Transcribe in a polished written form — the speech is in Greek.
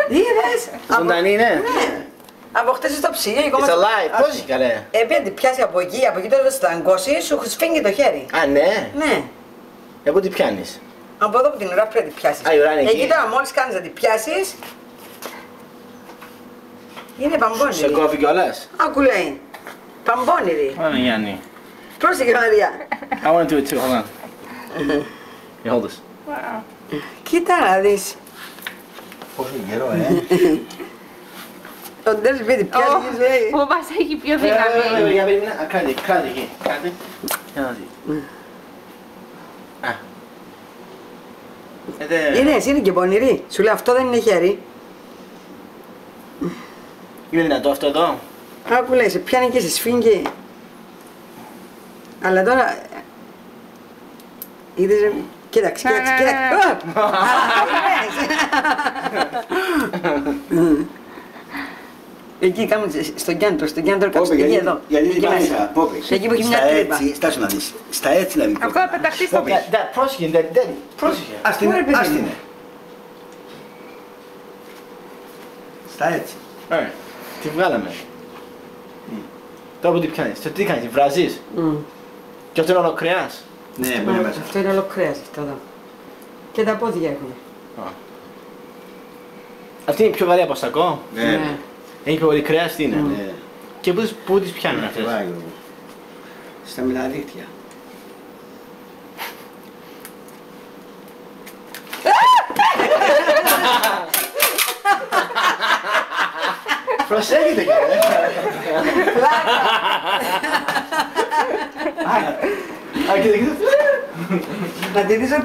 Είδες. Ζωντανή είναι. Ναι. Από χτες στο ψυγείο. It's alive. Πώς είσαι καλέ. Επειδή πιάσει από εκεί τώρα θα σταγκώσει, σου σφίγγει το χέρι. Α, ναι. Ναι. Εγώ τι πιάνεις. Από εδώ που την ουρά πρέπει να την πιάσεις. Α, η ουρά είναι εκεί. Εκεί τώρα μόλις κάνεις να την πιάσεις, είναι παμπώνηρη. Σε κόβει κιόλας. Άκου λέει. Παμπώνηρη. Ωραία Γιάννη. Πρόσεχε Μαρία. I want to do it too, hold on. You hold this. Wow. Κοίτα να δεις. Πόσο καιρό, Ο Ντέρς παιδί πιάσεις λέει. Πού μας έχει πιο δύναμη. Για περίμενα. Κράτη εκεί. Κράτη. Για να δει. Είδες, είναι και πονηρή. Σου λέει αυτό δεν είναι χέρι. Είναι δυνατό αυτό εδώ. Άκου λέει, σε πιάνει και σε σφίγγει. Αλλά τώρα... Είδες ρε, κοίταξε. Εκεί κάνουμε στον κέντρο καψτική εδώ. Γιατί δεν πάει μέσα, Πόπε. Εκεί που έχει μια τρύπα. Στάσου να δεις. Στα έτσι να δεις. Αυτό θα πεταχτεί στο πίσω. Πρόσεχε, πρόσεχε. Ας την είναι. Στα έτσι. Τη βγάλαμε. Τώρα που την πιάνεις, τι κάνεις, τη βράζεις. Και αυτό είναι όλο κρέας. Ναι, που είναι μέσα. Αυτό είναι ολοκλήρας αυτό εδώ. Και τα πόδια έχουμε. Αυτή είναι πιο βαρύ από σακό. Ναι. Έχει πιο πολύ κρέας, τι είναι. Ναι. Και πού τις πιάνουν αυτές. Στα μεταδίκτυα. Προσέχετε καλά. Να τη δεις ότι